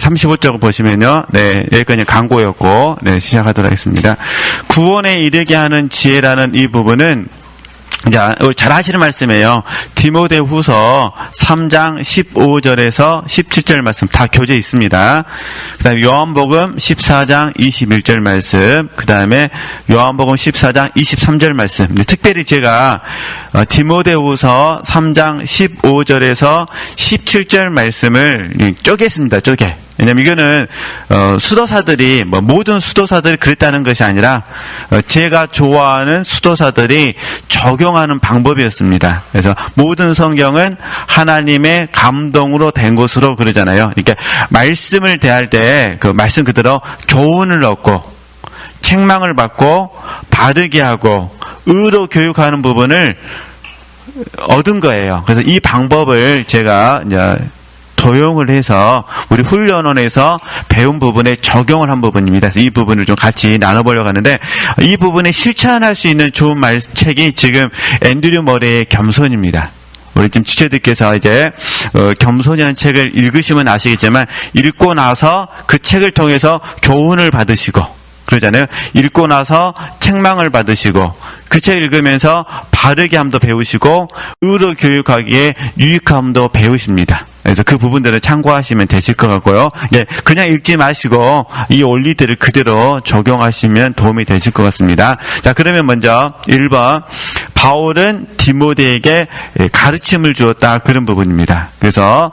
35쪽 보시면요. 네, 여기까지 광고였고, 네, 시작하도록 하겠습니다. 구원에 이르게 하는 지혜라는 이 부분은 자, 잘 하시는 말씀이에요. 디모데후서 3장 15절에서 17절 말씀 다 교재 있습니다. 그 다음에 요한복음 14장 21절 말씀, 그 다음에 요한복음 14장 23절 말씀. 특별히 제가 디모데후서 3장 15절에서 17절 말씀을 쪼갰습니다. 쪼개. 왜냐면 이거는 수도사들이 모든 수도사들이 그랬다는 것이 아니라 제가 좋아하는 수도사들이 적용하는 방법이었습니다. 그래서 모든 성경은 하나님의 감동으로 된 것으로 그러잖아요. 그러니까 말씀을 대할 때 그 말씀 그대로 교훈을 얻고 책망을 받고 바르게 하고 의로 교육하는 부분을 얻은 거예요. 그래서 이 방법을 제가 이제 도용을 해서 우리 훈련원에서 배운 부분에 적용을 한 부분입니다. 그래서 이 부분을 좀 같이 나눠보려고 하는데, 이 부분에 실천할 수 있는 좋은 책이 지금 앤드류 머레이의 겸손입니다. 우리 지금 지체들께서 이제 겸손이라는 책을 읽으시면 아시겠지만, 읽고 나서 그 책을 통해서 교훈을 받으시고 그러잖아요. 읽고 나서 책망을 받으시고 그 책 읽으면서 바르게 함도 배우시고 의로 교육하기에 유익함도 배우십니다. 그래서 그 부분들을 참고하시면 되실 것 같고요. 예, 그냥 읽지 마시고 이 원리들을 그대로 적용하시면 도움이 되실 것 같습니다. 자, 그러면 먼저 1번, 바울은 디모데에게 가르침을 주었다, 그런 부분입니다. 그래서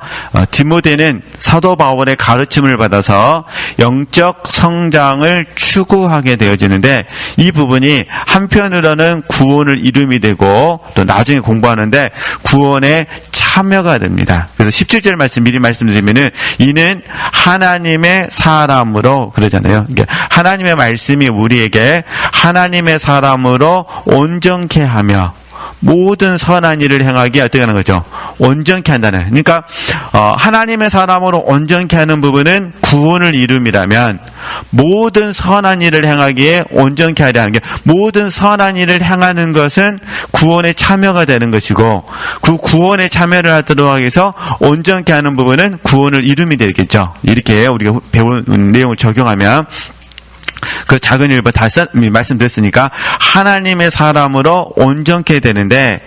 디모데는 사도 바울의 가르침을 받아서 영적 성장을 추구하게 되어지는데, 이 부분이 한편으로는 구원을 이름이 되고 또 나중에 공부하는데 구원의 참여가 됩니다. 그래서 17절 말씀 미리 말씀드리면은, 이는 하나님의 사람으로 그러잖아요. 그러니까 하나님의 말씀이 우리에게 하나님의 사람으로 온전케 하며 모든 선한 일을 행하기에 어떻게 하는 거죠? 온전케 한다는. 그러니까 하나님의 사람으로 온전케 하는 부분은 구원을 이룸이라면, 모든 선한 일을 행하기에 온전케 하려 하는 게, 모든 선한 일을 행하는 것은 구원에 참여가 되는 것이고, 그 구원에 참여를 하도록 하기 위해서 온전케 하는 부분은 구원을 이룸이 되겠죠. 이렇게 우리가 배운 내용을 적용하면 그 작은 일부 다 말씀드렸으니까 하나님의 사람으로 온전케 되는데,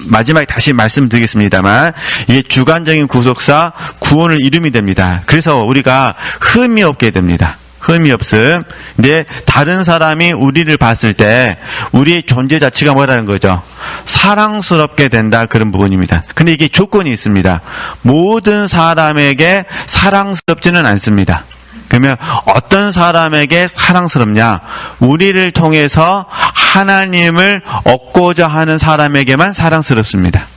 마지막에 다시 말씀드리겠습니다만, 이게 주관적인 구속사 구원을 이름이 됩니다. 그래서 우리가 흠이 없게 됩니다. 흠이 없음. 근데 다른 사람이 우리를 봤을 때 우리의 존재 자체가 뭐라는 거죠? 사랑스럽게 된다, 그런 부분입니다. 근데 이게 조건이 있습니다. 모든 사람에게 사랑스럽지는 않습니다. 그러면 어떤 사람에게 사랑스럽냐? 우리를 통해서 하나님을 얻고자 하는 사람에게만 사랑스럽습니다.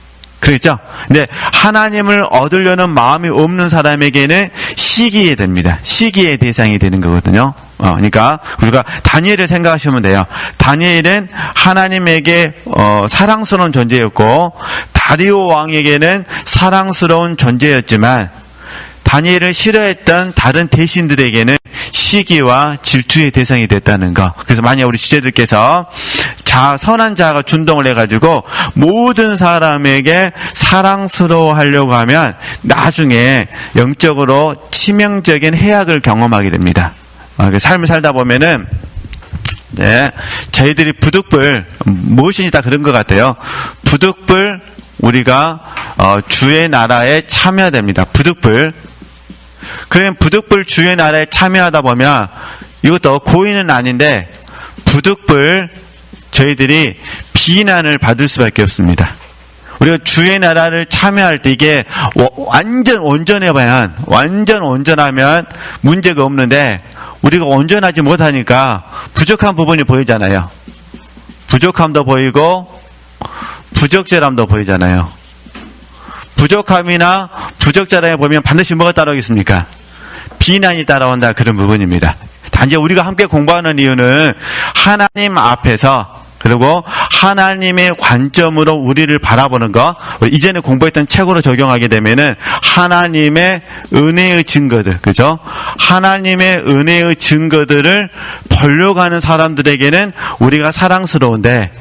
그렇죠? 근데 하나님을 얻으려는 마음이 없는 사람에게는 시기에 됩니다. 시기의 대상이 되는 거거든요. 그러니까 우리가 다니엘을 생각하시면 돼요. 다니엘은 하나님에게 사랑스러운 존재였고, 다리오 왕에게는 사랑스러운 존재였지만, 다니엘을 싫어했던 다른 대신들에게는 시기와 질투의 대상이 됐다는 거. 그래서 만약 우리 지체들께서 선한 자가 준동을 해가지고 모든 사람에게 사랑스러워 하려고 하면 나중에 영적으로 치명적인 해악을 경험하게 됩니다. 삶을 살다 보면은, 네, 저희들이 부득불, 무엇이니 다 그런 것 같아요. 부득불 우리가 주의 나라에 참여됩니다. 부득불. 그러면 부득불 주의 나라에 참여하다 보면, 이것도 고의는 아닌데 부득불 저희들이 비난을 받을 수밖에 없습니다. 우리가 주의 나라를 참여할 때 이게 완전 온전하면 문제가 없는데, 우리가 온전하지 못하니까 부족한 부분이 보이잖아요. 부족함도 보이고 부적절함도 보이잖아요. 부족함이나 부적절함에 보면 반드시 뭐가 따라오겠습니까? 비난이 따라온다, 그런 부분입니다. 단지 우리가 함께 공부하는 이유는 하나님 앞에서, 그리고 하나님의 관점으로 우리를 바라보는 것, 이전에 공부했던 책으로 적용하게 되면은 하나님의 은혜의 증거들, 그죠? 하나님의 은혜의 증거들을 보려고 하는 사람들에게는 우리가 사랑스러운데,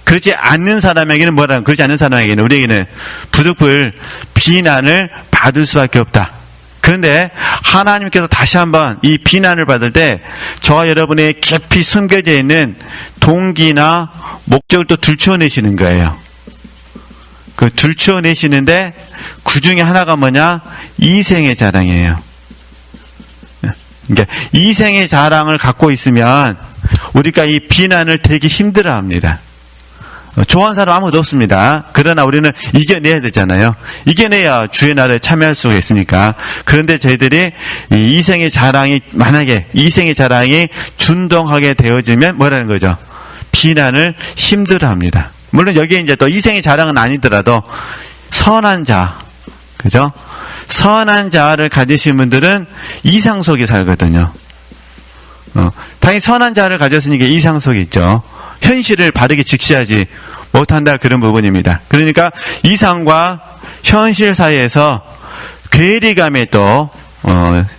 그렇지 않는 사람에게는 그렇지 않는 사람에게는 우리에게는 부득불 비난을 받을 수밖에 없다. 그런데 하나님께서 다시 한번 이 비난을 받을 때 저와 여러분의 깊이 숨겨져 있는 동기나 목적을 또 들추어내시는 거예요. 그 들추어내시는데 그 중에 하나가 뭐냐? 이생의 자랑이에요. 그러니까 이생의 자랑을 갖고 있으면 우리가 이 비난을 되게 힘들어합니다. 좋아하는 사람 아무도 없습니다. 그러나 우리는 이겨내야 되잖아요. 이겨내야 주의 나라에 참여할 수가 있으니까. 그런데 저희들이 이 이생의 자랑이 만약에 이생의 자랑이 준동하게 되어지면 뭐라는 거죠? 비난을 힘들어합니다. 물론 여기에 이제 또 이생의 자랑은 아니더라도 선한 자, 그죠? 선한 자아를 가지신 분들은 이상 속에 살거든요. 당연히 선한 자아를 가졌으니까 이상 속에 있죠. 현실을 바르게 직시하지 못한다, 그런 부분입니다. 그러니까 이상과 현실 사이에서 괴리감에 또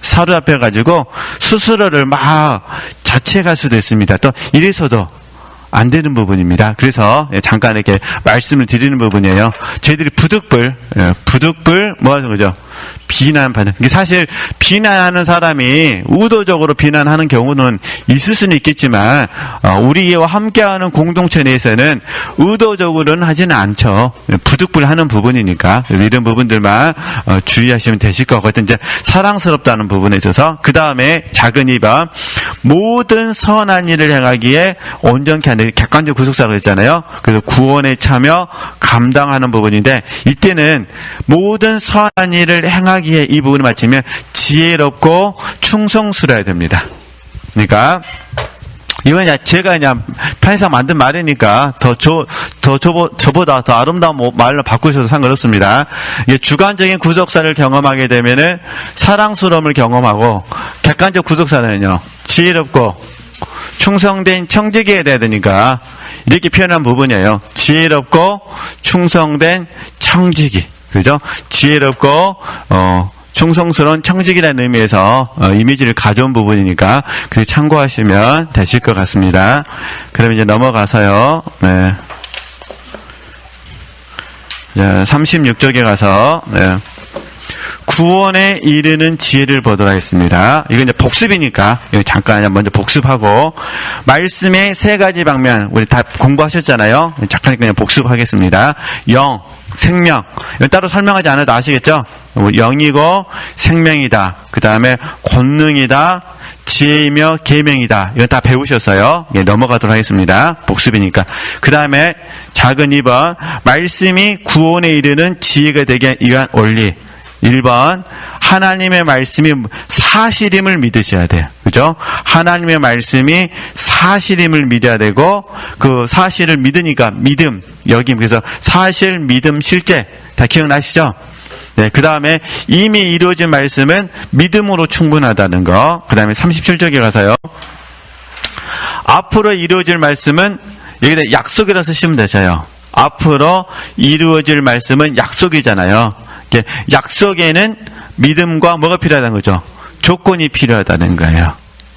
사로잡혀 가지고 스스로를 막 자책할 수도 있습니다. 또 이래서도 안 되는 부분입니다. 그래서 잠깐 이렇게 말씀을 드리는 부분이에요. 저희들이 부득불 뭐 하는 거죠? 비난받는. 사실 비난하는 사람이 의도적으로 비난하는 경우는 있을 수는 있겠지만 우리와 함께하는 공동체 내에서는 의도적으로는 하지는 않죠. 부득불하는 부분이니까. 그래서 이런 부분들만 주의하시면 되실 것 같아요. 이제 사랑스럽다는 부분에 있어서 그 다음에 작은 2번 모든 선한 일을 행하기에 온전케 하는 객관적 구속사라고 했잖아요. 그래서 구원에 참여 감당하는 부분인데 이때는 모든 선한 일을 행하기에 이 부분을 맞추면 지혜롭고 충성스러워야 됩니다. 그러니까 이건 제가 그냥 편의상 만든 말이니까 저보다 더 아름다운 말로 바꾸셔도 상관없습니다. 주관적인 구속사를 경험하게 되면은 사랑스러움을 경험하고 객관적 구속사는요 지혜롭고 충성된 청지기에 돼야 되니까 이렇게 표현한 부분이에요. 지혜롭고 충성된 청지기. 그죠? 지혜롭고 충성스러운 청직이라는 의미에서 이미지를 가져온 부분이니까 그 참고하시면 되실 것 같습니다. 그럼 이제 넘어가서요. 네. 36쪽에 가서 구원에 이르는 지혜를 보도록 하겠습니다. 이건 이제 복습이니까 잠깐 먼저 복습하고 말씀의 세 가지 방면 우리 다 공부하셨잖아요. 잠깐 그냥 복습하겠습니다. 영, 생명. 이건 따로 설명하지 않아도 아시겠죠? 영이고 생명이다. 그 다음에 권능이다. 지혜이며 계명이다. 이건 다 배우셨어요. 넘어가도록 하겠습니다. 복습이니까. 그 다음에 작은 2번 말씀이 구원에 이르는 지혜가 되기 위한 원리. 1번 하나님의 말씀이 사실임을 믿으셔야 돼요. 그죠? 하나님의 말씀이 사실임을 믿어야 되고 그 사실을 믿으니까 믿음, 여김. 그래서 사실, 믿음, 실제 다 기억나시죠? 네, 그 다음에 이미 이루어진 말씀은 믿음으로 충분하다는 거. 그 다음에 37쪽에 가서요. 앞으로 이루어질 말씀은 여기다 약속이라서 쓰시면 되셔요. 앞으로 이루어질 말씀은 약속이잖아요. 약속에는 믿음과 뭐가 필요하다는 거죠? 조건이 필요하다는 거예요.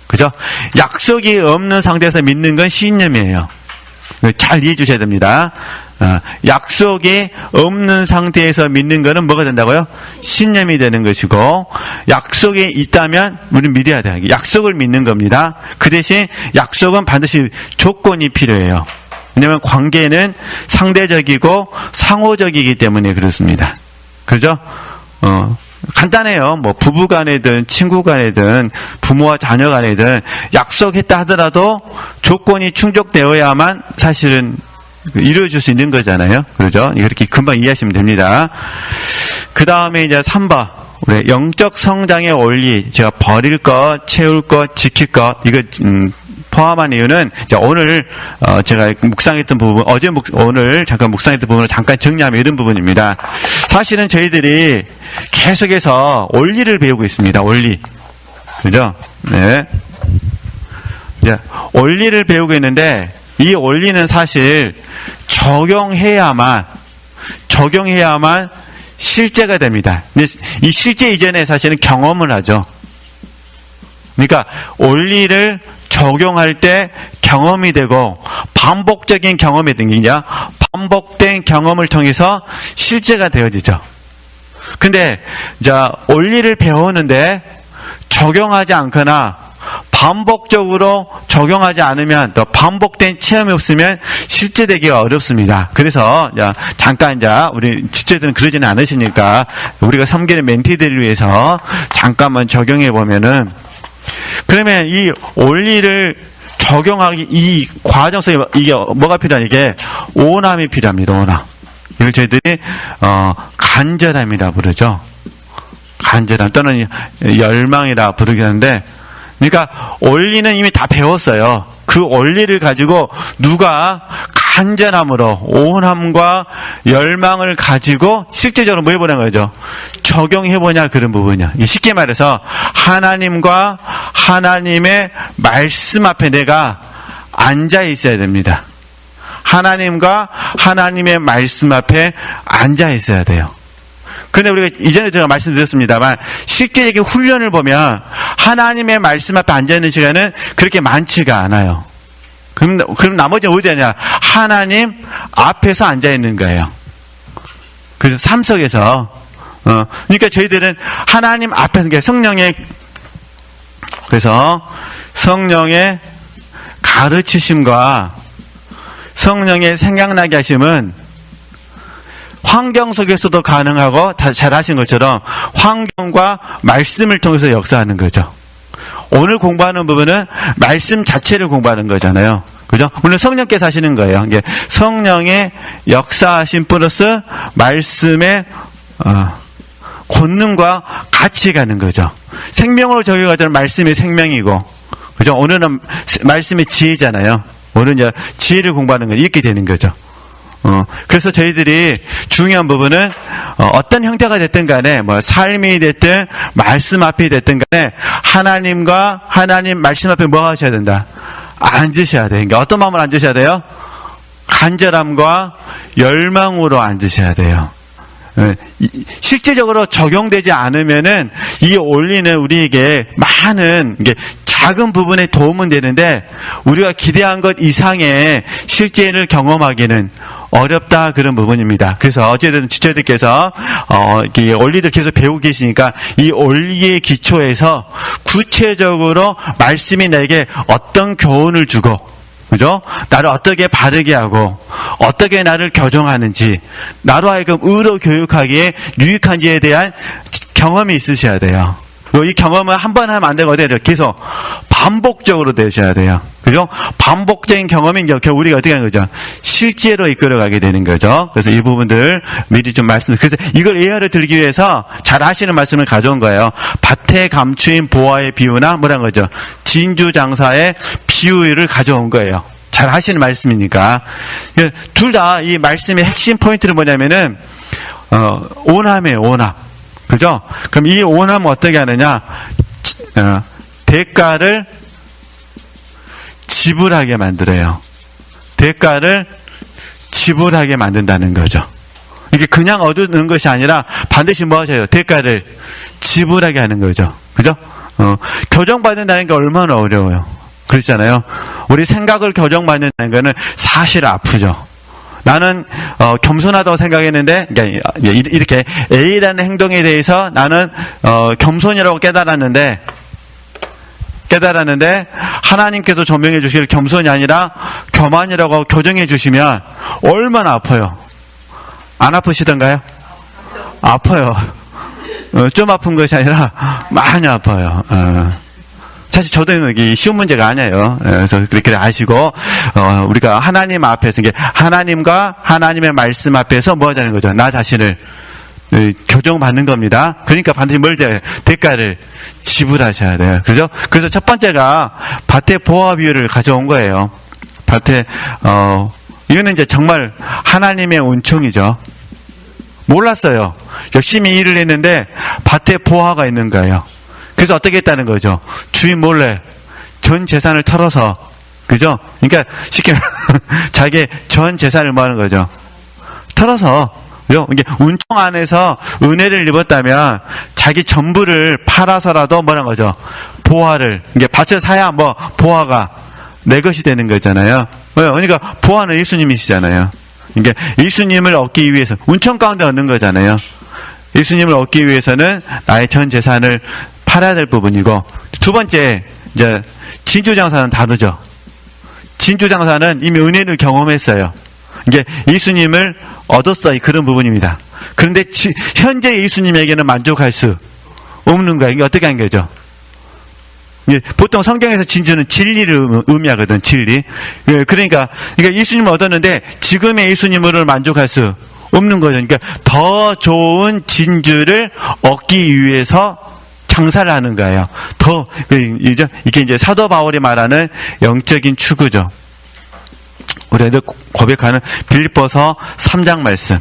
그죠? 약속이 없는 상태에서 믿는 건 신념이에요. 잘 이해해 주셔야 됩니다. 약속이 없는 상태에서 믿는 거는 뭐가 된다고요? 신념이 되는 것이고 약속이 있다면 우리는 믿어야 돼요. 약속을 믿는 겁니다. 그 대신 약속은 반드시 조건이 필요해요. 왜냐하면 관계는 상대적이고 상호적이기 때문에 그렇습니다. 그죠? 간단해요. 뭐 부부 간에든 친구 간에든 부모와 자녀 간에든 약속했다 하더라도 조건이 충족되어야만 사실은 이루어질 수 있는 거잖아요. 그렇죠? 이렇게 금방 이해하시면 됩니다. 그 다음에 이제 3번. 우리 영적 성장의 원리. 제가 버릴 것, 채울 것, 지킬 것. 이거 포함한 이유는 오늘 제가 묵상했던 부분, 오늘 잠깐 묵상했던 부분을 잠깐 정리하면 이런 부분입니다. 사실은 저희들이 계속해서 원리를 배우고 있습니다. 원리. 그죠? 네. 이제 원리를 배우고 있는데 이 원리는 사실 적용해야만 실제가 됩니다. 근데 이 실제 이전에 사실은 경험을 하죠. 그러니까 원리를 적용할 때 경험이 되고 반복적인 경험이 생기냐? 반복된 경험을 통해서 실제가 되어지죠. 근데, 자, 원리를 배우는데 적용하지 않거나 반복적으로 적용하지 않으면 또 반복된 체험이 없으면 실제되기가 어렵습니다. 그래서 잠깐 우리 지체들은 그러지는 않으시니까 우리가 섬기는 멘티들을 위해서 잠깐만 적용해 보면은 그러면 이 원리를 적용하기 이 과정 속에 이게 뭐가 필요한 이게 온함이 필요합니다. 온함. 이걸 저희들이 간절함이라 부르죠. 간절함 또는 열망이라 부르긴 하는데 그러니까 원리는 이미 다 배웠어요. 그 원리를 가지고 누가 간절함으로 온함과 열망을 가지고 실제적으로 뭐 해보는 거죠? 적용해보냐 그런 부분이야. 쉽게 말해서 하나님과 하나님의 말씀 앞에 내가 앉아 있어야 됩니다. 하나님과 하나님의 말씀 앞에 앉아 있어야 돼요. 근데 우리가 이전에 제가 말씀드렸습니다만 실제적인 훈련을 보면 하나님의 말씀 앞에 앉아있는 시간은 그렇게 많지가 않아요. 그럼 나머지는 어디 하냐? 하나님 앞에서 앉아있는 거예요. 그래서 삶 속에서 그러니까 저희들은 하나님 앞에서 성령의 그래서 성령의 가르치심과 성령의 생각나게 하심은 환경 속에서도 가능하고 잘 하신 것처럼 환경과 말씀을 통해서 역사하는 거죠. 오늘 공부하는 부분은 말씀 자체를 공부하는 거잖아요. 그죠? 물론 성령께서 하시는 거예요. 이게 성령의 역사하심 플러스 말씀의 권능과 같이 가는 거죠. 생명으로 적용하자면 말씀이 생명이고, 그죠? 오늘은 말씀의 지혜잖아요. 오늘은 이제 지혜를 공부하는 거 이렇게 되는 거죠. 그래서 저희들이 중요한 부분은, 어떤 형태가 됐든 간에, 삶이 됐든, 말씀 앞이 됐든 간에, 하나님과 하나님 말씀 앞에 뭐 하셔야 된다? 앉으셔야 돼요. 그러니까 어떤 마음으로 앉으셔야 돼요? 간절함과 열망으로 앉으셔야 돼요. 실제적으로 적용되지 않으면은, 이 원리는 우리에게 많은, 작은 부분에 도움은 되는데, 우리가 기대한 것 이상의 실제를 경험하기는 어렵다 그런 부분입니다. 그래서 어쨌든 지체들께서 이 원리들 계속 배우고 계시니까 이 원리의 기초에서 구체적으로 말씀이 내게 어떤 교훈을 주고, 그죠? 나를 어떻게 바르게 하고 어떻게 나를 교정하는지, 나로 하여금 의로 교육하기에 유익한지에 대한 경험이 있으셔야 돼요. 이 경험은 한 번 하면 안 되거든요. 계속 반복적으로 되셔야 돼요. 그죠? 반복적인 경험이 이제 우리가 어떻게 하는 거죠? 실제로 이끌어가게 되는 거죠. 그래서 이 부분들 미리 좀 그래서 이걸 예화를 들기 위해서 잘 하시는 말씀을 가져온 거예요. 밭에 감추인 보화의 비유나 뭐라는 거죠? 진주장사의 비유를 가져온 거예요. 잘 하시는 말씀이니까. 둘 다 이 말씀의 핵심 포인트는 뭐냐면은, 온함이에요, 온함. 그죠? 그럼 이 온함은 어떻게 하느냐? 대가를 지불하게 만들어요. 대가를 지불하게 만든다는 거죠. 이게 그냥 얻는 것이 아니라 반드시 뭐 하셔요? 대가를 지불하게 하는 거죠. 그죠? 교정받는다는 게 얼마나 어려워요. 그렇잖아요. 우리 생각을 교정받는다는 거는 사실 아프죠. 나는 겸손하다고 생각했는데, 그러니까 이렇게 A라는 행동에 대해서 나는 겸손이라고 깨달았는데 하나님께서 조명해 주실 겸손이 아니라 교만이라고 교정해 주시면 얼마나 아파요. 안 아프시던가요? 아파요. 좀 아픈 것이 아니라 많이 아파요. 사실 저도 이게 쉬운 문제가 아니에요. 그래서 그렇게 아시고, 우리가 하나님 앞에서, 하나님과 하나님의 말씀 앞에서 뭐 하자는 거죠? 나 자신을 교정받는 겁니다. 그러니까 반드시 뭘 돼요? 대가를 지불하셔야 돼요. 그죠? 그래서 첫 번째가 밭의 보화 비유를 가져온 거예요. 밭에, 이거는 이제 정말 하나님의 은총이죠. 몰랐어요. 열심히 일을 했는데 밭에 보화가 있는 거예요. 그래서 어떻게 했다는 거죠? 주인 몰래 전 재산을 털어서, 그죠? 그러니까 쉽게 자기의 전 재산을 뭐 하는 거죠? 털어서, 그죠? 이게 운총 안에서 은혜를 입었다면 자기 전부를 팔아서라도 뭐라는 거죠? 보화를, 이게 밭을 사야 뭐 보화가 내 것이 되는 거잖아요. 그러니까 보화는 예수님이시잖아요. 그러니까 예수님을 얻기 위해서 운총 가운데 얻는 거잖아요. 예수님을 얻기 위해서는 나의 전 재산을 팔아야 될 부분이고, 두 번째, 이제, 진주장사는 다르죠. 진주장사는 이미 은혜를 경험했어요. 이게 예수님을 얻었어요. 그런 부분입니다. 그런데 현재 예수님에게는 만족할 수 없는 거예요. 이게 어떻게 한 거죠? 보통 성경에서 진주는 진리를 의미하거든, 진리. 그러니까 예수님을 얻었는데 지금의 예수님으로 만족할 수 없는 거죠. 그러니까 더 좋은 진주를 얻기 위해서 장사를 하는 거예요. 이게 이제 사도 바울이 말하는 영적인 추구죠. 우리 애들 고백하는 빌립보서 3장 말씀.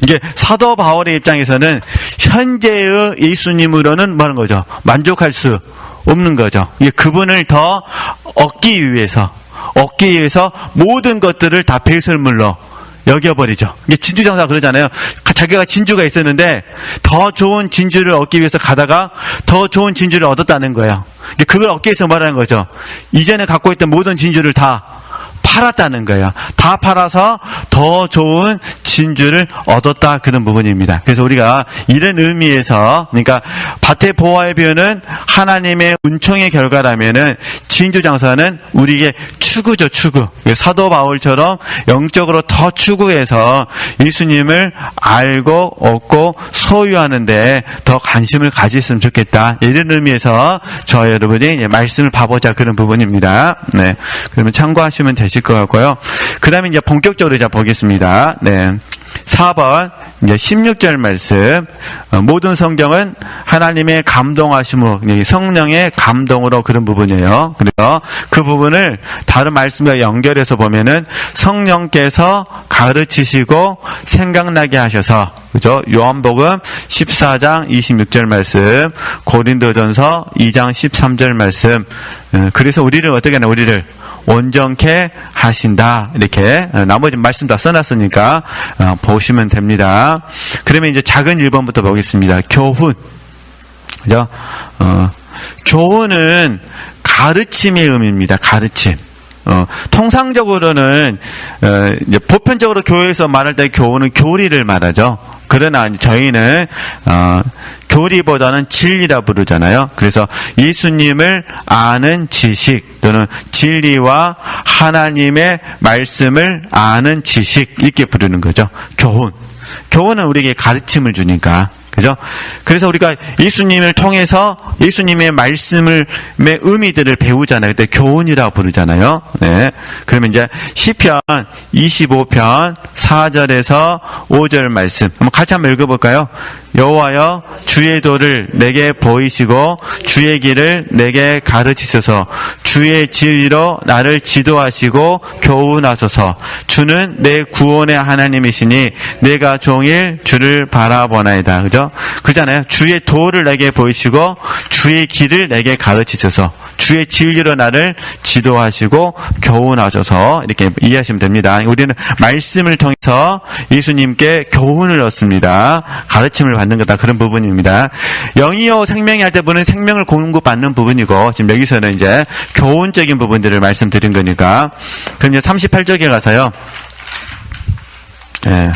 이게 사도 바울의 입장에서는 현재의 예수님으로는 뭐하는 거죠? 만족할 수 없는 거죠. 이게 그분을 더 얻기 위해서 모든 것들을 다 배설물로 여겨버리죠. 이게 진주장사 그러잖아요. 자기가 진주가 있었는데 더 좋은 진주를 얻기 위해서 가다가 더 좋은 진주를 얻었다는 거예요. 그걸 얻기 위해서 말하는 거죠. 이전에 갖고 있던 모든 진주를 다 팔았다는 거예요. 다 팔아서 더 좋은 진주를 얻었다, 그런 부분입니다. 그래서 우리가 이런 의미에서, 그러니까 밭의 보화의 비유는 하나님의 은총의 결과라면은 진주 장사는 우리에게 추구죠, 추구. 사도 바울처럼 영적으로 더 추구해서 예수님을 알고 얻고 소유하는데 더 관심을 가졌으면 좋겠다, 이런 의미에서 저 여러분이 말씀을 봐보자, 그런 부분입니다. 네, 그러면 참고하시면 되실 것 같고요. 그 다음에 이제 본격적으로 이제 보겠습니다. 네. 4번, 이제 16절 말씀. 모든 성경은 하나님의 감동하심으로, 성령의 감동으로, 그런 부분이에요. 그래서 그 부분을 다른 말씀과 연결해서 보면은 성령께서 가르치시고 생각나게 하셔서, 그죠? 요한복음 14장 26절 말씀, 고린도전서 2장 13절 말씀. 그래서 우리를 어떻게 하나, 우리를 온전케 하신다, 이렇게 나머지 말씀 다 써놨으니까 보시면 됩니다. 그러면 이제 작은 1번부터 보겠습니다. 교훈, 그죠? 교훈은 가르침의 의미입니다. 가르침. 통상적으로는 이제 보편적으로 교회에서 말할 때 교훈은 교리를 말하죠. 그러나 저희는 교리보다는 진리라 부르잖아요. 그래서 예수님을 아는 지식, 또는 진리와 하나님의 말씀을 아는 지식, 이렇게 부르는 거죠. 교훈. 교훈은 우리에게 가르침을 주니까. 그죠? 그래서 우리가 예수님을 통해서 예수님의 말씀의 의미들을 배우잖아요. 그때 교훈이라고 부르잖아요. 네. 그러면 이제 시편 25편 4절에서 5절 말씀. 한번 같이 한번 읽어볼까요? 여호와여, 주의 도를 내게 보이시고 주의 길을 내게 가르치소서. 주의 진리로 나를 지도하시고 교훈하소서. 주는 내 구원의 하나님이시니 내가 종일 주를 바라보나이다. 그죠? 그잖아요. 주의 도를 내게 보이시고 주의 길을 내게 가르치소서. 주의 진리로 나를 지도하시고 교훈하셔서, 이렇게 이해하시면 됩니다. 우리는 말씀을 통해서 예수님께 교훈을 얻습니다. 가르침을 받는 거다, 그런 부분입니다. 영이요 생명이 할 때 보는 생명을 공급받는 부분이고, 지금 여기서는 이제 교훈적인 부분들을 말씀드린 거니까. 그럼 이제 38쪽에 가서요. 예.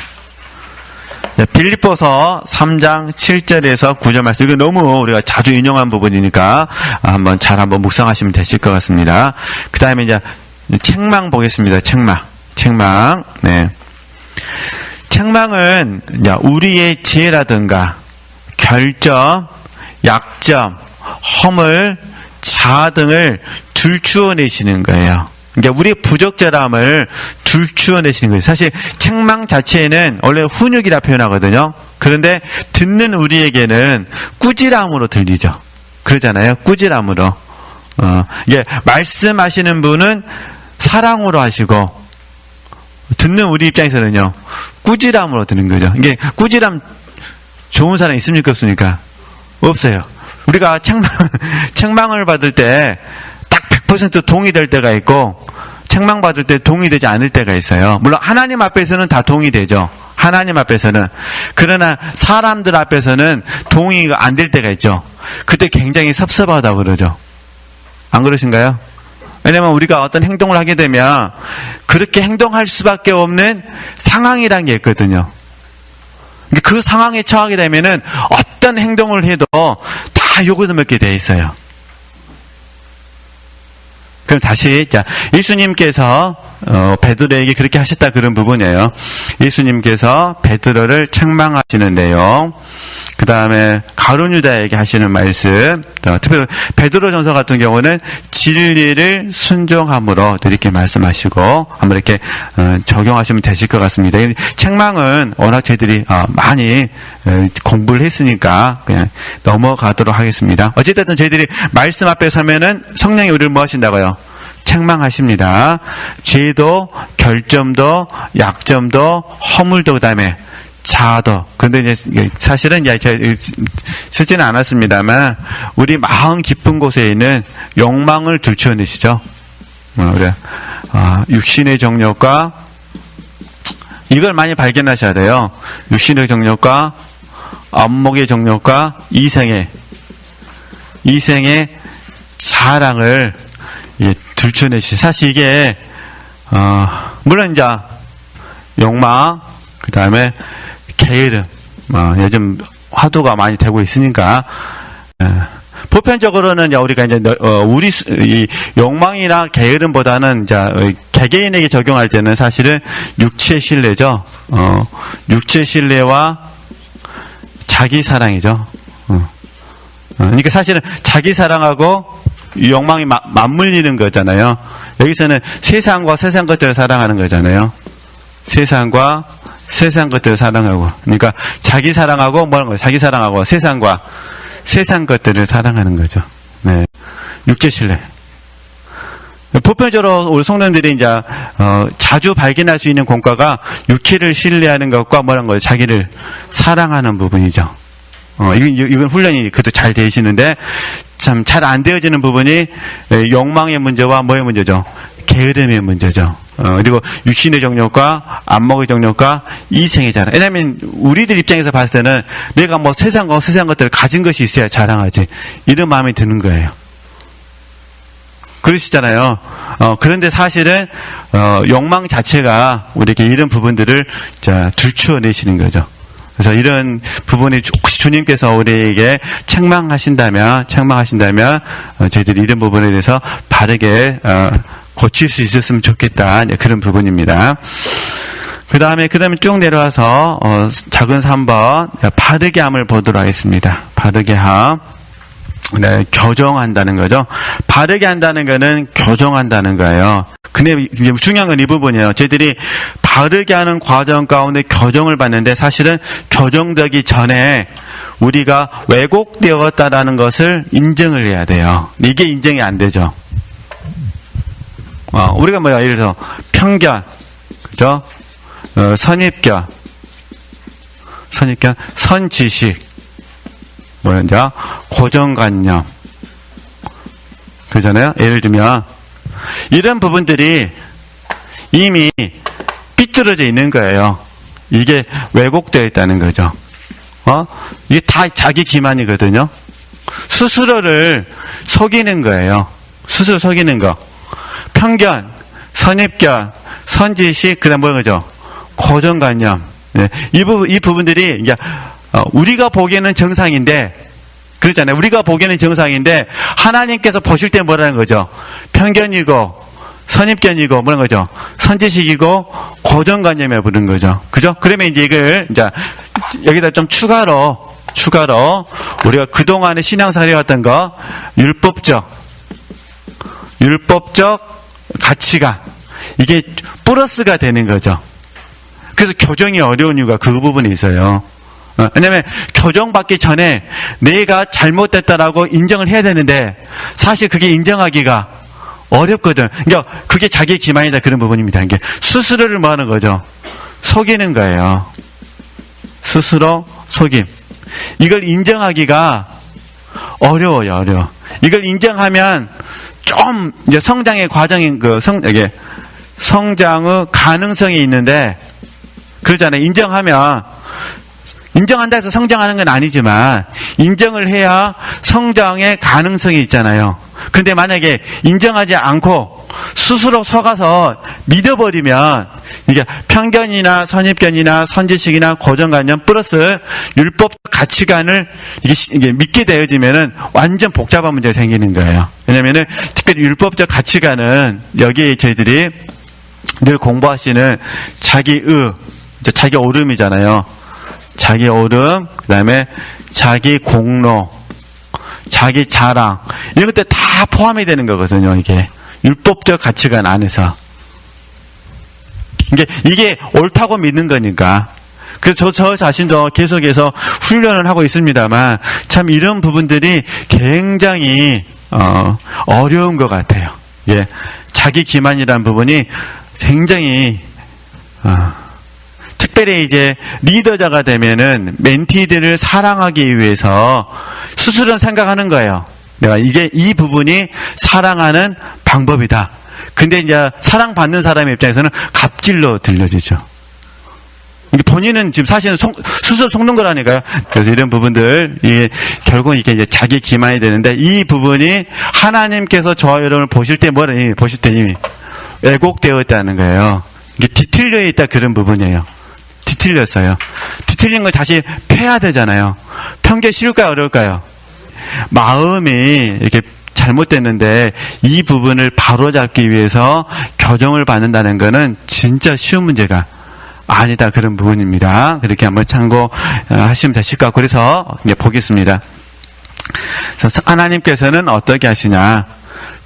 빌립보서 3장 7절에서 9절 말씀. 이거 너무 우리가 자주 인용한 부분이니까 한번 묵상하시면 되실 것 같습니다. 그 다음에 이제 책망 보겠습니다. 책망. 네. 책망은 우리의 지혜라든가 결점, 약점, 허물, 자아 등을 들추어내시는 거예요. 그러니까 우리의 부적절함을 들추어내시는 거예요. 사실 책망 자체는 원래 훈육이라 표현하거든요. 그런데 듣는 우리에게는 꾸지람으로 들리죠. 그러잖아요. 꾸지람으로. 이게 말씀하시는 분은 사랑으로 하시고, 듣는 우리 입장에서는요, 꾸지람으로 듣는 거죠. 이게 꾸지람 좋은 사람 있습니까, 없습니까? 없어요. 우리가 책망을 받을 때 딱 100% 동의될 때가 있고, 책망받을 때 동의되지 않을 때가 있어요. 물론 하나님 앞에서는 다 동의되죠. 하나님 앞에서는. 그러나 사람들 앞에서는 동의가 안 될 때가 있죠. 그때 굉장히 섭섭하다고 그러죠. 안 그러신가요? 왜냐면 우리가 어떤 행동을 하게 되면 그렇게 행동할 수밖에 없는 상황이란 게 있거든요. 그 상황에 처하게 되면은 어떤 행동을 해도 다 욕을 먹게 돼 있어요. 그럼 다시, 자, 예수님께서, 베드로에게 그렇게 하셨다 그런 부분이에요. 예수님께서 베드로를 책망하시는 내용, 그 다음에 가룟 유다에게 하시는 말씀, 특별히 베드로 전서 같은 경우는 진리를 순종함으로 이렇게 말씀하시고, 한번 이렇게, 적용하시면 되실 것 같습니다. 책망은 워낙 저희들이, 많이, 공부를 했으니까 그냥 넘어가도록 하겠습니다. 어쨌든 저희들이 말씀 앞에 서면은 성령이 우리를 뭐 하신다고요? 책망하십니다. 죄도, 결점도, 약점도, 허물도, 그 다음에 자아도. 근데 이제 사실은 쓰지는 않았습니다만 우리 마음 깊은 곳에 있는 욕망을 들춰내시죠. 우리 육신의 정욕과 이걸 많이 발견하셔야 돼요. 육신의 정욕과 안목의 정욕과 이생의 자랑을 들춰내시. 사실 이게 물론 이제 욕망, 그 다음에 게으름, 요즘 화두가 많이 되고 있으니까 보편적으로는 우리가 이제 이 욕망이나 게으름보다는 이제 개개인에게 적용할 때는 사실은 육체 신뢰죠. 육체 신뢰와 자기 사랑이죠. 그러니까 사실은 자기 사랑하고 욕망이 맞물리는 거잖아요. 여기서는 세상과 세상 것들을 사랑하는 거잖아요. 세상과 세상 것들을 사랑하고, 그러니까 자기 사랑하고 뭐라는 거예요? 자기 사랑하고 세상과 세상 것들을 사랑하는 거죠. 네, 육체 신뢰. 보편적으로 우리 성도님들이 이제 자주 발견할 수 있는 공과가 육체를 신뢰하는 것과 뭐라는 거예요? 자기를 사랑하는 부분이죠. 이건 훈련이 그래도 잘 되시는데 참 잘 안 되어지는 부분이 욕망의 문제와 뭐의 문제죠? 게으름의 문제죠. 그리고 육신의 정욕과 안목의 정욕과 이생의 자랑. 왜냐하면 우리들 입장에서 봤을 때는 내가 뭐 세상과 세상 것들을 가진 것이 있어야 자랑하지. 이런 마음이 드는 거예요. 그러시잖아요. 그런데 사실은 욕망 자체가 우리에게 이런 부분들을 들추어내시는 거죠. 그래서 이런 부분이 혹시 주님께서 우리에게 책망하신다면 저희들이 이런 부분에 대해서 바르게 고칠 수 있었으면 좋겠다. 그런 부분입니다. 그 다음에 쭉 내려와서 작은 3번 바르게 함을 보도록 하겠습니다. 바르게 함. 네, 교정한다는 거죠. 바르게 한다는 거는 교정한다는 거예요. 근데 이제 중요한 건 이 부분이에요. 저희들이 바르게 하는 과정 가운데 교정을 받는데 사실은 교정되기 전에 우리가 왜곡되었다라는 것을 인정을 해야 돼요. 이게 인정이 안 되죠. 우리가 예를 들어서 편견, 그죠? 선입견, 선지식, 고정관념. 그러잖아요? 예를 들면, 이런 부분들이 이미 삐뚤어져 있는 거예요. 이게 왜곡되어 있다는 거죠. 이게 다 자기 기만이거든요. 스스로를 속이는 거예요. 스스로 속이는 거. 편견, 선입견, 선지식, 그 다음 거죠? 고정관념. 네. 이 부분들이, 이제, 우리가 보기에는 정상인데, 그렇잖아요. 우리가 보기에는 정상인데, 하나님께서 보실 때 뭐라는 거죠? 편견이고, 선입견이고, 뭐라는 거죠? 선지식이고, 고정관념에 부른 거죠. 그죠? 그러면 이제 이걸, 여기다 좀 추가로, 우리가 그동안의 신앙생활 해왔던 거, 율법적 가치가, 이게 플러스가 되는 거죠. 그래서 교정이 어려운 이유가 그 부분에 있어요. 왜냐면 교정받기 전에 내가 잘못됐다라고 인정을 해야 되는데 사실 그게 인정하기가 어렵거든. 그러니까 그게 자기의 기만이다 그런 부분입니다. 이게 스스로를 뭐 하는 거죠? 속이는 거예요. 스스로 속임. 이걸 인정하기가 어려워요. 이걸 인정하면 좀 이제 성장의 과정인 성장의 가능성이 있는데 그러잖아요. 인정한다 해서 성장하는 건 아니지만 인정을 해야 성장의 가능성이 있잖아요. 그런데 만약에 인정하지 않고 스스로 속아서 믿어버리면 이게 편견이나 선입견이나 선지식이나 고정관념 플러스 율법 가치관을 이게 믿게 되어지면은 완전 복잡한 문제가 생기는 거예요. 왜냐면은 특별히 율법적 가치관은 여기에 저희들이 늘 공부하시는 자기의, 자기 오름이잖아요. 자기 오름, 그 다음에 자기 공로, 자기 자랑, 이런 것들 다 포함이 되는 거거든요, 이게. 율법적 가치관 안에서. 이게 옳다고 믿는 거니까. 그래서 저 자신도 계속해서 훈련을 하고 있습니다만, 참 이런 부분들이 굉장히, 어려운 것 같아요. 예. 자기 기만이라는 부분이 굉장히, 특별히 이제 리더자가 되면은 멘티들을 사랑하기 위해서 스스로는 생각하는 거예요. 내가 이 부분이 사랑하는 방법이다. 근데 이제 사랑받는 사람의 입장에서는 갑질로 들려지죠. 이게 본인은 지금 사실은 스스로 속는 거라니까요. 그래서 이런 부분들, 이게 결국은 이게 이제 자기 기만이 되는데 이 부분이 하나님께서 저와 여러분을 보실 때 보실 때 이미 왜곡되어 있다는 거예요. 이게 뒤틀려 있다 그런 부분이에요. 뒤틀렸어요. 뒤틀린 걸 다시 펴야 되잖아요. 편게 쉬울까요? 어려울까요? 마음이 이렇게 잘못됐는데 이 부분을 바로잡기 위해서 교정을 받는다는 것은 진짜 쉬운 문제가 아니다 그런 부분입니다. 그렇게 한번 참고하시면 되실 것 같고 그래서 이제 보겠습니다. 그래서 하나님께서는 어떻게 하시냐?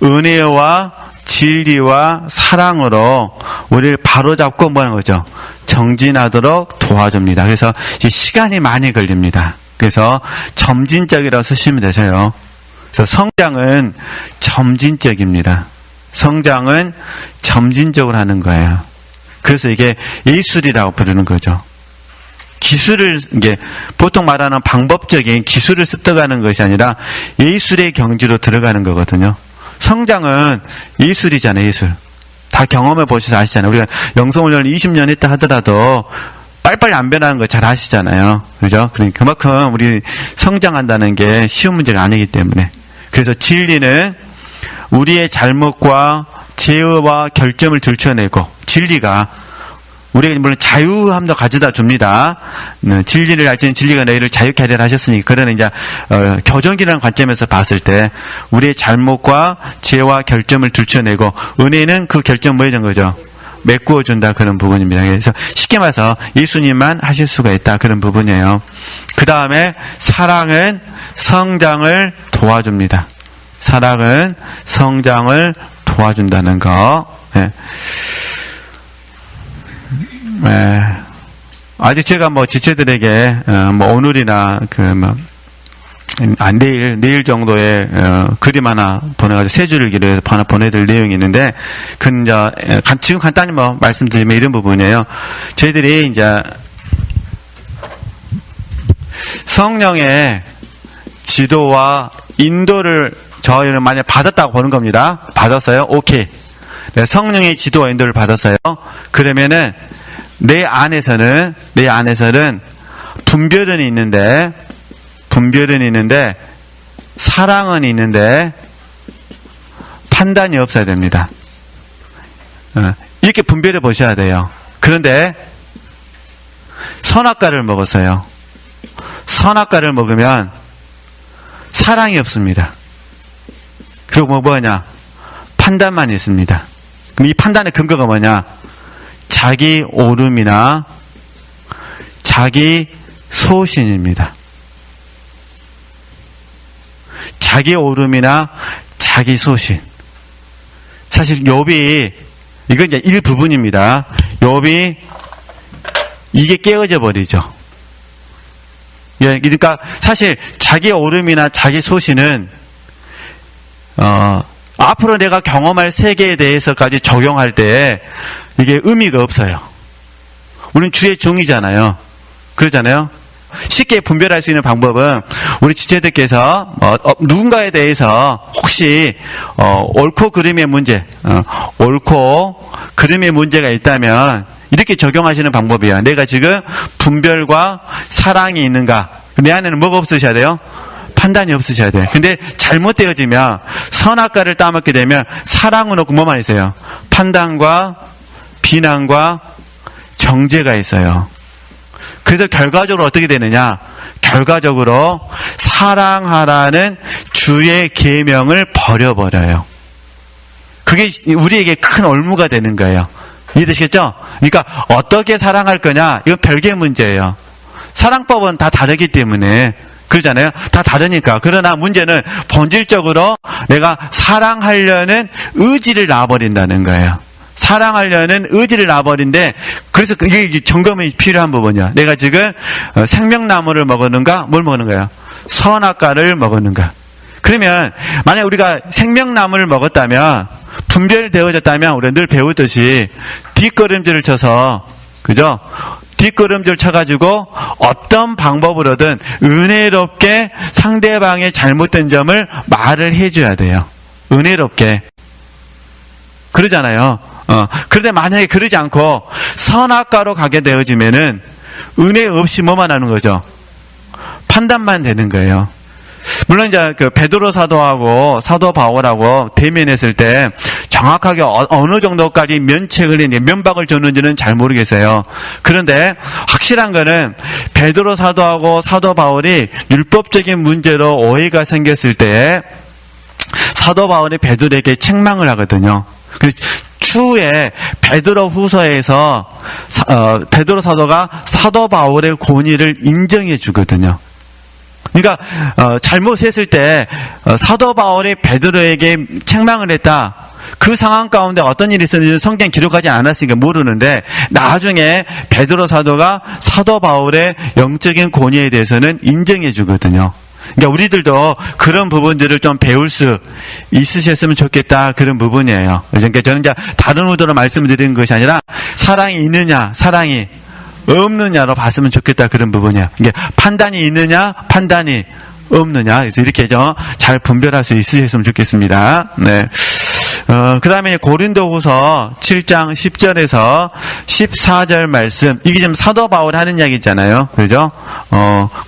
은혜와 진리와 사랑으로 우리를 바로잡고 뭐하는 거죠? 정진하도록 도와줍니다. 그래서 시간이 많이 걸립니다. 그래서 점진적이라고 쓰시면 되세요. 그래서 성장은 점진적입니다. 성장은 점진적으로 하는 거예요. 그래서 이게 예술이라고 부르는 거죠. 기술을, 이게 보통 말하는 방법적인 기술을 습득하는 것이 아니라 예술의 경지로 들어가는 거거든요. 성장은 예술이잖아요, 예술. 다 경험해 보셔서 아시잖아요. 우리가 영성훈련을 20년 했다 하더라도 빨리빨리 안 변하는 거 잘 아시잖아요. 그죠? 그러니까 그만큼 우리 성장한다는 게 쉬운 문제가 아니기 때문에. 그래서 진리는 우리의 잘못과 죄와 결점을 들춰내고 진리가 우리에게 물론 자유함도 가져다 줍니다. 진리를 알지는 진리가 너희를 자유케 하리라 하셨으니까 그러는 이제 교정이라는 관점에서 봤을 때 우리의 잘못과 죄와 결점을 들춰내고 은혜는 그 결점 뭐 해준 거죠? 메꾸어 준다 그런 부분입니다. 그래서 쉽게 말해서 예수님만 하실 수가 있다 그런 부분이에요. 그 다음에 사랑은 성장을 도와줍니다. 사랑은 성장을 도와준다는 거. 네. 네. 아직 제가 뭐 지체들에게 뭐 오늘이나 내일 정도의 그림 하나 보내가지고 세 줄을 기록해서 하나 보내드릴 내용이 있는데 그건 이제 지금 간단히 뭐 말씀드리면 이런 부분이에요. 저희들이 이제 성령의 지도와 인도를 저희는 만약 받았다고 보는 겁니다. 받았어요? 오케이. 네, 성령의 지도와 인도를 받았어요. 그러면은 내 안에서는 분별은 있는데 사랑은 있는데 판단이 없어야 됩니다. 이렇게 분별해 보셔야 돼요. 그런데 선악과를 먹었어요. 선악과를 먹으면 사랑이 없습니다. 그리고 뭐냐? 판단만 있습니다. 그럼 이 판단의 근거가 뭐냐? 자기 오름이나 자기 소신입니다. 자기 오름이나 자기 소신. 사실 욥이 이건 이제 일부분입니다. 욥이 이게 깨어져 버리죠. 예, 그러니까 사실 자기 오름이나 자기 소신은 앞으로 내가 경험할 세계에 대해서까지 적용할 때 이게 의미가 없어요. 우리는 주의 종이잖아요. 그러잖아요. 쉽게 분별할 수 있는 방법은 우리 지체들께서 누군가에 대해서 혹시 옳고 그름의 문제, 옳고 그름의 문제가 있다면 이렇게 적용하시는 방법이에요. 내가 지금 분별과 사랑이 있는가? 내 안에는 뭐가 없으셔야 돼요? 판단이 없으셔야 돼요. 근데 잘못되어지면 선악과를 따먹게 되면 사랑은 없고 뭐만 있어요? 판단과 비난과 정죄가 있어요. 그래서 결과적으로 어떻게 되느냐? 결과적으로 사랑하라는 주의 계명을 버려버려요. 그게 우리에게 큰 올무가 되는 거예요. 이해되시겠죠? 그러니까 어떻게 사랑할 거냐? 이건 별개의 문제예요. 사랑법은 다 다르기 때문에 그러잖아요. 다 다르니까. 그러나 문제는 본질적으로 내가 사랑하려는 의지를 놔버린다는 거예요. 사랑하려는 의지를 놔버린데, 그래서 이게 점검이 필요한 부분이야. 내가 지금 생명나무를 먹었는가? 뭘 먹었는가요? 선악과를 먹었는가? 그러면 만약 우리가 생명나무를 먹었다면, 분별되어졌다면 우리가 늘 배우듯이 뒷걸음질을 쳐서, 그죠? 뒷걸음질 쳐가지고 어떤 방법으로든 은혜롭게 상대방의 잘못된 점을 말을 해줘야 돼요. 은혜롭게. 그러잖아요. 그런데 만약에 그러지 않고 선악과로 가게 되어지면은 은혜 없이 뭐만 하는 거죠? 판단만 되는 거예요. 물론 이제 그 베드로 사도하고 사도 바울하고 대면했을 때 정확하게 어느 정도까지 면책을 면박을 줬는지는 잘 모르겠어요. 그런데 확실한 거는 베드로 사도하고 사도 바울이 율법적인 문제로 오해가 생겼을 때 사도 바울이 베드로에게 책망을 하거든요. 그래서 추후에 베드로 후서에서 베드로 사도가 사도 바울의 권위를 인정해 주거든요. 그러니까 잘못했을 때 사도 바울이 베드로에게 책망을 했다. 그 상황 가운데 어떤 일이 있었는지 성경 기록하지 않았으니까 모르는데 나중에 베드로 사도가 사도 바울의 영적인 권위에 대해서는 인정해 주거든요. 그러니까 우리들도 그런 부분들을 좀 배울 수 있으셨으면 좋겠다, 그런 부분이에요. 그러니까 저는 이제 다른 의도로 말씀드리는 것이 아니라 사랑이 있느냐, 사랑이 없느냐로 봤으면 좋겠다, 그런 부분이에요. 이게 판단이 있느냐, 판단이 없느냐. 그래서 이렇게 좀 잘 분별할 수 있으셨으면 좋겠습니다. 네. 그 다음에 고린도후서 7장 10절에서 14절 말씀, 이게 지금 사도 바울이 하는 이야기 있잖아요. 그죠?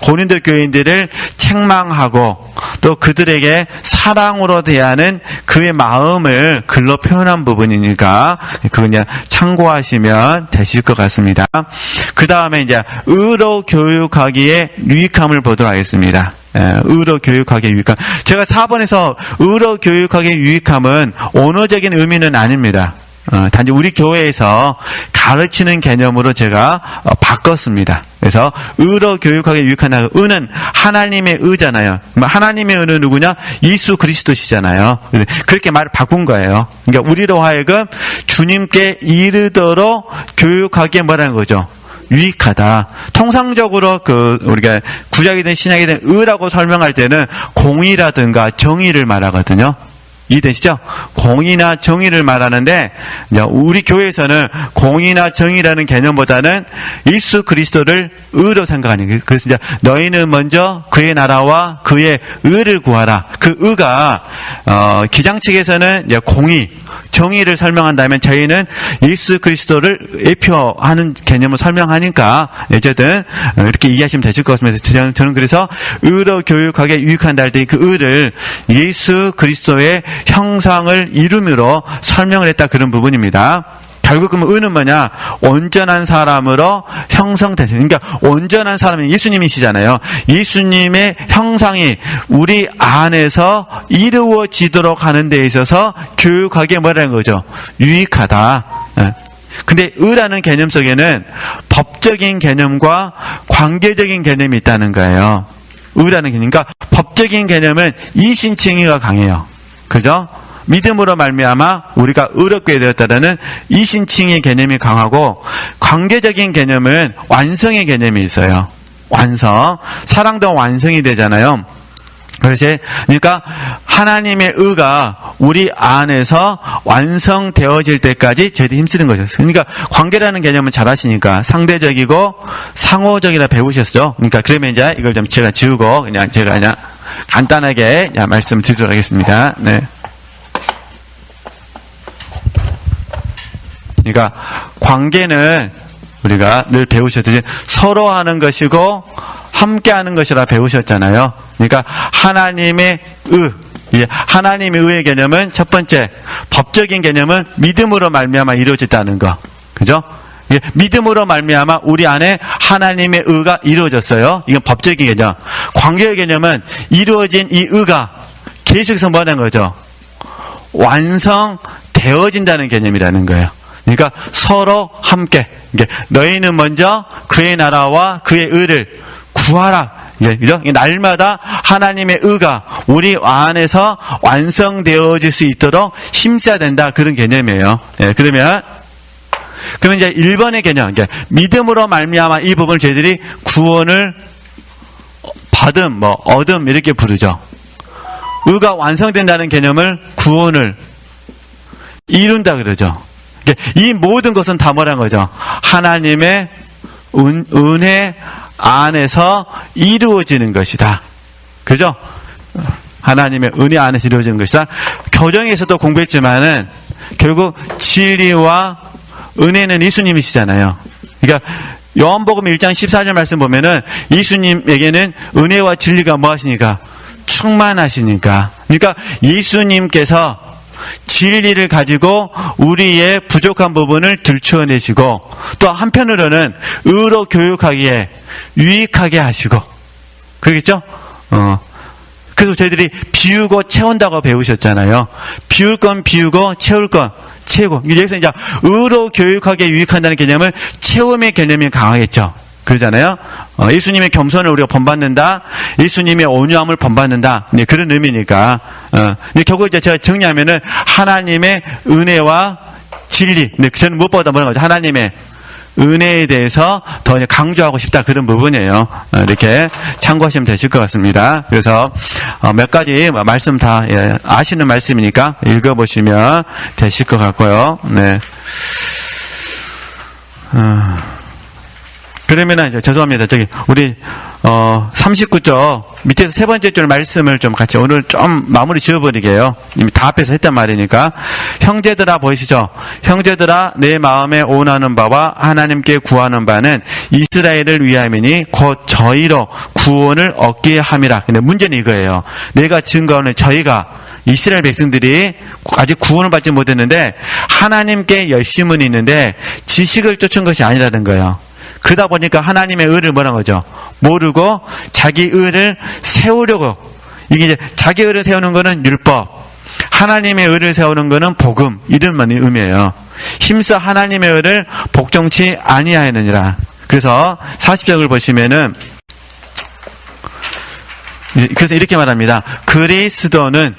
고린도 교인들을 책망하고 또 그들에게 사랑으로 대하는 그의 마음을 글로 표현한 부분이니까 그건 그냥 참고하시면 되실 것 같습니다. 그 다음에 이제 의로 교육하기에 유익함을 보도록 하겠습니다. 의로 교육하기에 유익함. 제가 4번에서 의로 교육하기에 유익함은 언어적인 의미는 아닙니다. 단지 우리 교회에서 가르치는 개념으로 제가 바꿨습니다. 그래서 의로 교육하기에 유익하다. 의는 하나님의 의잖아요. 하나님의 의는 누구냐? 예수 그리스도시잖아요. 그렇게 말을 바꾼 거예요. 그러니까 우리로 하여금 주님께 이르도록 교육하기에 뭐라는 거죠? 유익하다. 통상적으로 우리가 구약이든 신약이든 의라고 설명할 때는 공의라든가 정의를 말하거든요. 이해되시죠? 공의나 정의를 말하는데, 우리 교회에서는 공의나 정의라는 개념보다는 예수 그리스도를 의로 생각하는 거예요. 그래서 이제 너희는 먼저 그의 나라와 그의 의를 구하라. 그 의가, 기장 측에서는 이제 공의, 정의를 설명한다면 저희는 예수 그리스도를 예표하는 개념을 설명하니까 어쨌든 이렇게 이해하시면 되실 것 같습니다. 저는 그래서 의로 교육하게 유익한다 할 때 그 의를 예수 그리스도의 형상을 이름으로 설명을 했다, 그런 부분입니다. 결국 그러면 의는 뭐냐? 온전한 사람으로 형성되죠. 그러니까 온전한 사람은 예수님이시잖아요. 예수님의 형상이 우리 안에서 이루어지도록 하는 데 있어서 교육하기에 뭐라는 거죠? 유익하다. 근데 의라는 개념 속에는 법적인 개념과 관계적인 개념이 있다는 거예요. 의라는 개념. 그러니까 법적인 개념은 이신칭의가 강해요. 그죠? 믿음으로 말미암아 우리가 의롭게 되었다라는 이신칭의 개념이 강하고, 관계적인 개념은 완성의 개념이 있어요. 완성. 사랑도 완성이 되잖아요. 그러니까 하나님의 의가 우리 안에서 완성되어질 때까지 저희들이 힘쓰는 거죠. 그러니까 관계라는 개념은 잘 아시니까 상대적이고 상호적이라 배우셨죠. 그러니까 그러면 이제 이걸 좀 제가 지우고 제가 그냥 간단하게 말씀드리도록 하겠습니다. 네. 그러니까 관계는 우리가 늘 배우셨듯이 서로 하는 것이고 함께하는 것이라 배우셨잖아요. 그러니까 하나님의 하나님의 의의 개념은 첫 번째 법적인 개념은 믿음으로 말미암아 이루어졌다는 거, 그죠? 믿음으로 말미암아 우리 안에 하나님의 의가 이루어졌어요. 이건 법적인 개념. 관계의 개념은 이루어진 이 의가 계속해서 뭐라는 거죠? 완성되어진다는 개념이라는 거예요. 그러니까 서로 함께. 너희는 먼저 그의 나라와 그의 의를 구하라. 그죠? 날마다 하나님의 의가 우리 안에서 완성되어질 수 있도록 힘써야 된다. 그런 개념이에요. 그러면 이제 1번의 개념, 믿음으로 말미암아 이 부분을 저희들이 구원을 받음, 얻음 이렇게 부르죠. 의가 완성된다는 개념을 구원을 이룬다 그러죠. 이 모든 것은 다 뭐라는 거죠? 하나님의 은혜 안에서 이루어지는 것이다. 그죠? 하나님의 은혜 안에서 이루어지는 것이다. 교정에서도 공부했지만은 결국 진리와 은혜는 예수님이시잖아요. 그러니까 요한복음 1장 14절 말씀 보면은 예수님에게는 은혜와 진리가 뭐 하시니까? 충만하시니까. 그러니까 예수님께서 진리를 가지고 우리의 부족한 부분을 들추어내시고 또 한편으로는 의로 교육하기에 유익하게 하시고 그러겠죠? 그래서 저희들이 비우고 채운다고 배우셨잖아요. 비울 건 비우고 채울 건 채우고. 여기서 이제 의로 교육하게 유익한다는 개념은 채움의 개념이 강하겠죠. 그러잖아요. 예수님의 겸손을 우리가 본받는다. 예수님의 온유함을 본받는다. 네, 그런 의미니까. 근데 결국 이제 제가 정리하면은 하나님의 은혜와 진리. 네, 저는 무엇보다 뭐라는 거죠? 하나님의 은혜에 대해서 더 강조하고 싶다. 그런 부분이에요. 이렇게 참고하시면 되실 것 같습니다. 그래서 몇 가지 말씀 다 아시는 말씀이니까 읽어보시면 되실 것 같고요. 네. 그러면은 이제 죄송합니다. 우리 39쪽 밑에서 세 번째 줄 말씀을 좀 같이 오늘 좀 마무리 지어버리게요. 이미 다 앞에서 했단 말이니까. 형제들아 보이시죠? 형제들아 내 마음에 원하는 바와 하나님께 구하는 바는 이스라엘을 위함이니 곧 저희로 구원을 얻게 함이라. 근데 문제는 이거예요. 내가 증거하는 저희가 이스라엘 백성들이 아직 구원을 받지 못했는데 하나님께 열심은 있는데 지식을 쫓은 것이 아니라는 거예요. 그러다 보니까 하나님의 의를 뭐라는 거죠? 모르고 자기 의를 세우려고. 이게 이제 자기 의를 세우는 거는 율법, 하나님의 의를 세우는 거는 복음, 이런 의미예요. 힘써 하나님의 의를 복종치 아니하였느니라. 그래서 40절을 보시면은 그래서 이렇게 말합니다. 그리스도는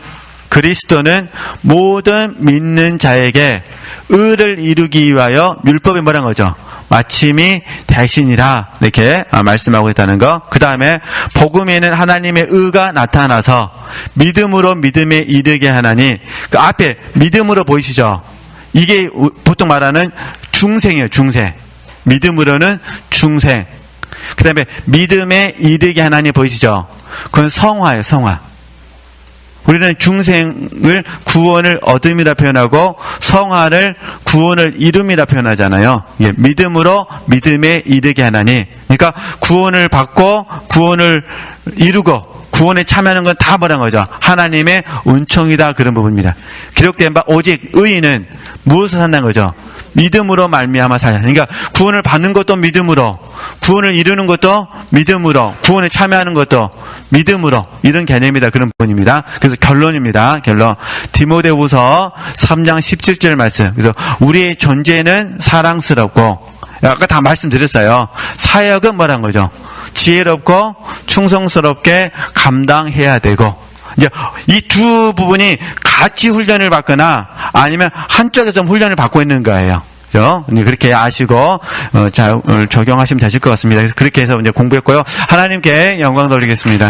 모든 믿는 자에게 의를 이루기 위하여 율법이 뭐라는 거죠? 마침이 대신이라 이렇게 말씀하고 있다는 거. 그 다음에 복음에는 하나님의 의가 나타나서 믿음으로 믿음에 이르게 하나니 그 앞에 믿음으로 보이시죠? 이게 보통 말하는 중생이에요. 중생. 믿음으로는 중생. 그 다음에 믿음에 이르게 하나니 보이시죠? 그건 성화예요. 성화. 우리는 중생을 구원을 얻음이라 표현하고 성화를 구원을 이룸이라 표현하잖아요. 예, 믿음으로 믿음에 이르게 하나니. 그러니까 구원을 받고 구원을 이루고 구원에 참여하는 건 다 뭐란 거죠? 하나님의 은총이다. 그런 부분입니다. 기록된 바 오직 의인은 무엇을 산다는 거죠? 믿음으로 말미암아 살라. 그러니까 구원을 받는 것도 믿음으로, 구원을 이루는 것도 믿음으로, 구원에 참여하는 것도 믿음으로, 이런 개념이다. 그런 부분입니다. 그래서 결론입니다. 결론. 디모데후서 3장 17절 말씀. 그래서 우리의 존재는 사랑스럽고, 아까 다 말씀드렸어요. 사역은 뭐란 거죠? 지혜롭고 충성스럽게 감당해야 되고, 이제 이 두 부분이 같이 훈련을 받거나 아니면 한쪽에서 좀 훈련을 받고 있는 거예요. 그죠? 그렇게 아시고 잘 적용하시면 되실 것 같습니다. 그래서 그렇게 해서 이제 공부했고요. 하나님께 영광 돌리겠습니다.